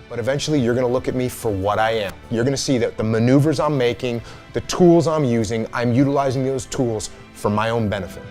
but eventually you're gonna look at me for what I am. You're gonna see that the maneuvers I'm making, the tools I'm using, I'm utilizing those tools for my own benefit.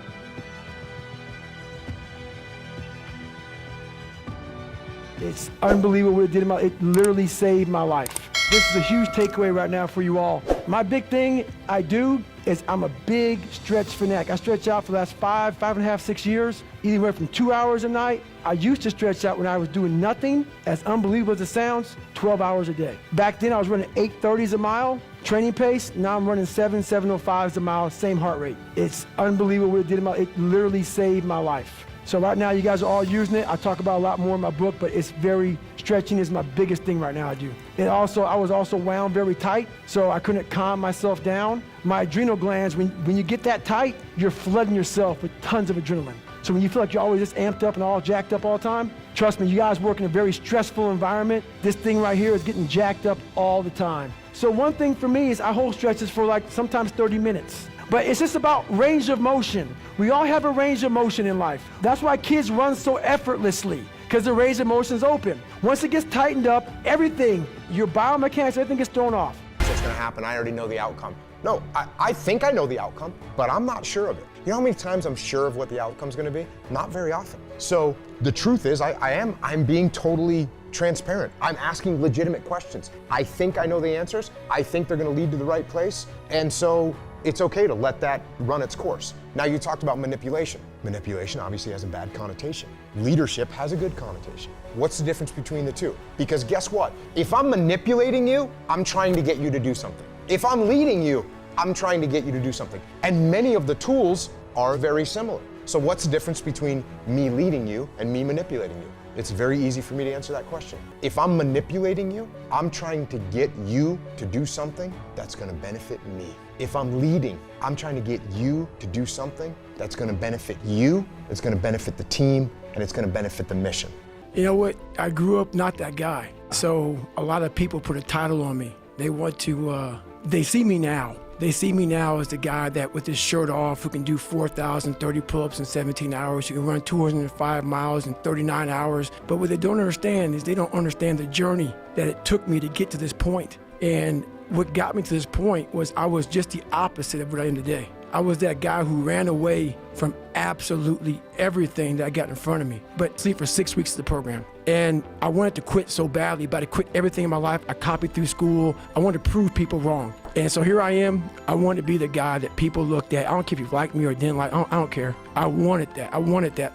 It's unbelievable what it did in my, it literally saved my life. This is a huge takeaway right now for you all. My big thing I do is I'm a big stretch fanatic. I stretch out for the last 5.5, 6 years, anywhere from 2 hours a night. I used to stretch out when I was doing nothing, as unbelievable as it sounds, 12 hours a day. Back then I was running 8:30s a mile, training pace. Now I'm running 7:05s a mile, same heart rate. It's unbelievable what it did in my, it literally saved my life. So right now you guys are all using it. I talk about a lot more in my book, but it's very, stretching is my biggest thing right now I do. And also, I was also wound very tight, so I couldn't calm myself down. My adrenal glands, when you get that tight, you're flooding yourself with tons of adrenaline. So when you feel like you're always just amped up and all jacked up all the time, trust me, you guys work in a very stressful environment. This thing right here is getting jacked up all the time. So one thing for me is I hold stretches for like sometimes 30 minutes. But it's just about range of motion. We all have a range of motion in life. That's why kids run so effortlessly, because the range of motion is open. Once it gets tightened up, everything, your biomechanics, everything gets thrown off. What's gonna happen? I already know the outcome. No, I think I know the outcome, but I'm not sure of it. You know how many times I'm sure of what the outcome's gonna be? Not very often. So the truth is I'm being totally transparent. I'm asking legitimate questions. I think I know the answers. I think they're gonna lead to the right place. And so it's okay to let that run its course. Now you talked about manipulation. Manipulation obviously has a bad connotation. Leadership has a good connotation. What's the difference between the two? Because guess what? If I'm manipulating you, I'm trying to get you to do something. If I'm leading you, I'm trying to get you to do something. And many of the tools are very similar. So what's the difference between me leading you and me manipulating you? It's very easy for me to answer that question. If I'm manipulating you, I'm trying to get you to do something that's gonna benefit me. If I'm leading, I'm trying to get you to do something that's gonna benefit you, it's gonna benefit the team, and it's gonna benefit the mission. You know what? I grew up not that guy. So a lot of people put a title on me. They want to, they see me now. They see me now as the guy that with his shirt off who can do 4,030 pull-ups in 17 hours, who can run 205 miles in 39 hours. But what they don't understand is they don't understand the journey that it took me to get to this point. And what got me to this point was I was just the opposite of what I am today. I was that guy who ran away from absolutely everything that I got in front of me, but sleep for 6 weeks of the program. And I wanted to quit so badly, but I quit everything in my life. I copied through school. I wanted to prove people wrong. And so here I am. I wanted to be the guy that people looked at. I don't care if you liked me or didn't like, I don't care. I wanted that. I wanted that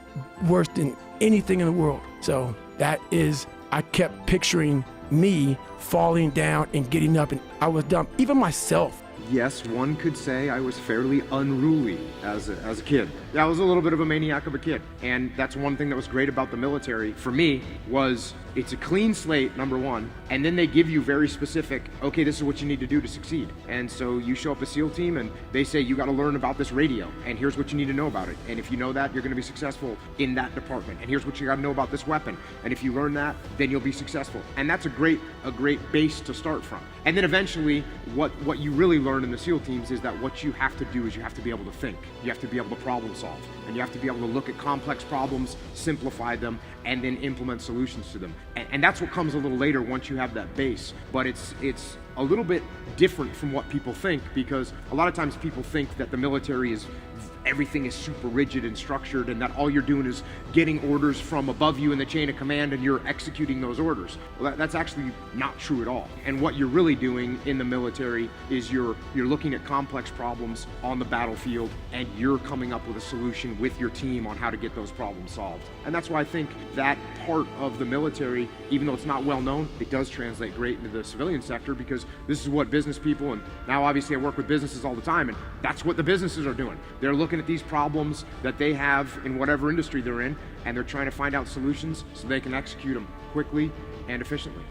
worse than anything in the world. So that is, I kept picturing me falling down and getting up, and I was dumb. Even myself. Yes, one could say I was fairly unruly as a kid. I was a little bit of a maniac of a kid. And that's one thing that was great about the military for me was it's a clean slate, number one, and then they give you very specific, okay, this is what you need to do to succeed. And so you show up a SEAL team and they say, you got to learn about this radio, and here's what you need to know about it. And if you know that, you're going to be successful in that department. And here's what you got to know about this weapon. And if you learn that, then you'll be successful. And that's a great base to start from. And then eventually, what you really learn in the SEAL teams is that what you have to do is you have to be able to think. You have to be able to problem solve. And you have to be able to look at complex problems, simplify them, and then implement solutions to them. And that's what comes a little later once you have that base. But it's a little bit different from what people think, because a lot of times people think that the military is everything is super rigid and structured, and that all you're doing is getting orders from above you in the chain of command and you're executing those orders. Well, that's actually not true at all. And what you're really doing in the military is you're looking at complex problems on the battlefield, and you're coming up with a solution with your team on how to get those problems solved. And that's why I think that part of the military, even though it's not well known, it does translate great into the civilian sector, because this is what business people, and now obviously I work with businesses all the time, and that's what the businesses are doing. They're looking at these problems that they have in whatever industry they're in, and they're trying to find out solutions so they can execute them quickly and efficiently.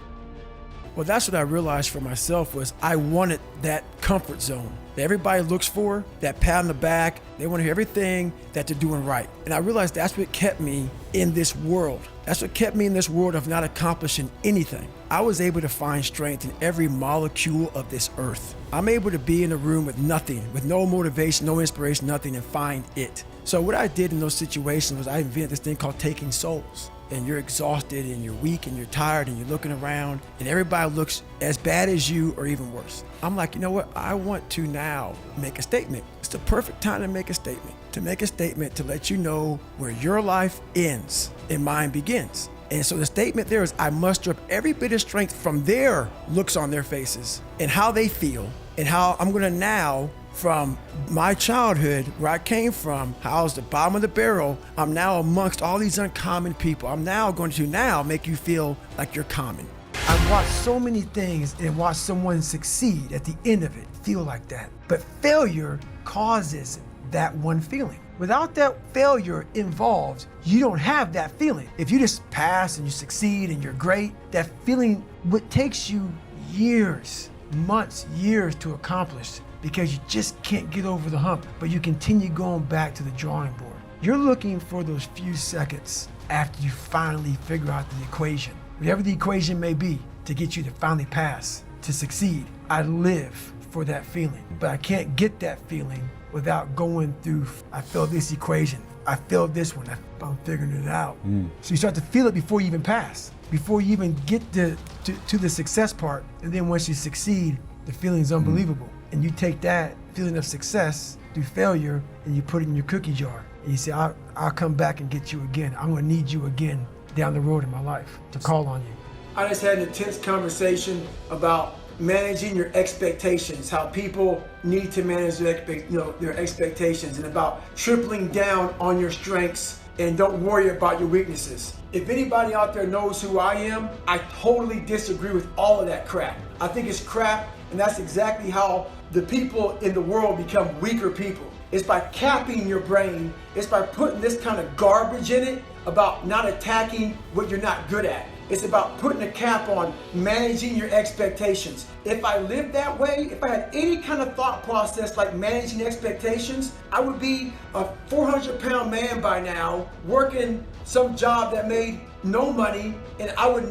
Well, that's what I realized for myself was I wanted that comfort zone that everybody looks for, that pat on the back. They want to hear everything that they're doing right. And I realized that's what kept me in this world. That's what kept me in this world of not accomplishing anything. I was able to find strength in every molecule of this earth. I'm able to be in a room with nothing, with no motivation, no inspiration, nothing, and find it. So what I did in those situations was I invented this thing called taking souls. And you're exhausted and you're weak and you're tired and you're looking around and everybody looks as bad as you or even worse. I'm like, you know what? I want to now make a statement. It's the perfect time to make a statement. To make a statement to let you know where your life ends and mine begins. And so the statement there is I muster up every bit of strength from their looks on their faces and how they feel and how I'm gonna now, from my childhood, where I came from, how I was the bottom of the barrel, I'm now amongst all these uncommon people. I'm now going to now make you feel like you're common. I've watched so many things and watched someone succeed at the end of it, feel like that. But failure causes that one feeling. Without that failure involved, you don't have that feeling. If you just pass and you succeed and you're great, that feeling, what takes you years, months, years to accomplish, because you just can't get over the hump, but you continue going back to the drawing board. You're looking for those few seconds after you finally figure out the equation, whatever the equation may be, to get you to finally pass, to succeed. I live for that feeling, but I can't get that feeling without going through, I failed this equation, I failed this one, I'm figuring it out. So you start to feel it before you even pass, before you even get to the success part, and then once you succeed, the feeling is unbelievable. And you take that feeling of success through failure and you put it in your cookie jar. And you say, I'll come back and get you again. I'm gonna need you again down the road in my life to call on you. I just had an intense conversation about managing your expectations, how people need to manage their expectations, and about tripling down on your strengths and don't worry about your weaknesses. If anybody out there knows who I am, I totally disagree with all of that crap. I think it's crap, and that's exactly how the people in the world become weaker people. It's by capping your brain. It's by putting this kind of garbage in it about not attacking what you're not good at. It's about putting a cap on managing your expectations. If I lived that way, if I had any kind of thought process like managing expectations, I would be a 400-pound man by now, working some job that made no money, and I would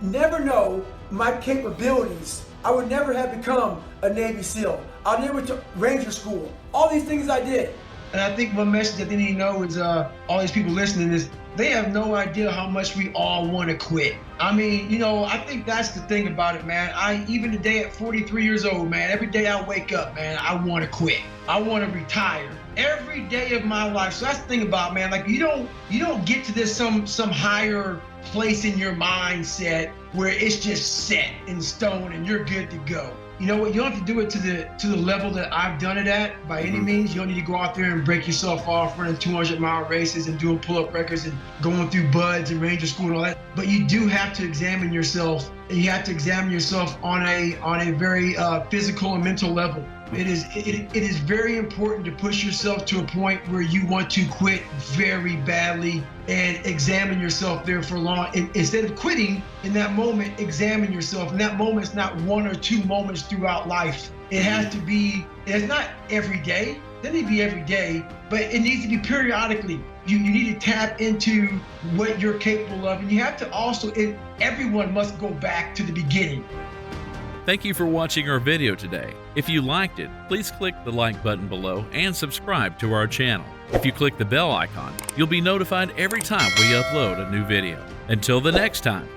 never know my capabilities. I would never have become a Navy SEAL. I never went to Ranger School. All these things I did. And I think one message that they need to know is all these people listening is they have no idea how much we all want to quit. I mean, I think that's the thing about it, man. Even today at 43 years old, man, every day I wake up, man, I want to quit. I want to retire every day of my life. So that's the thing about, man, like you don't get to this some higher place in your mindset where it's just set in stone and you're good to go. You know what? You don't have to do it to the level that I've done it at by any means. You don't need to go out there and break yourself off running 200-mile races and doing pull-up records and going through buds and ranger school and all that. But you do have to examine yourself, and you have to examine yourself on a very physical and mental level. It is very important to push yourself to a point where you want to quit very badly and examine yourself there for long. And instead of quitting in that moment, examine yourself. And that moment is not one or two moments throughout life. It has to be, it's not every day. It doesn't need to be every day, but it needs to be periodically. You need to tap into what you're capable of. And you have to also, everyone must go back to the beginning. Thank you for watching our video today. If you liked it, please click the like button below and subscribe to our channel. If you click the bell icon, you'll be notified every time we upload a new video. Until the next time,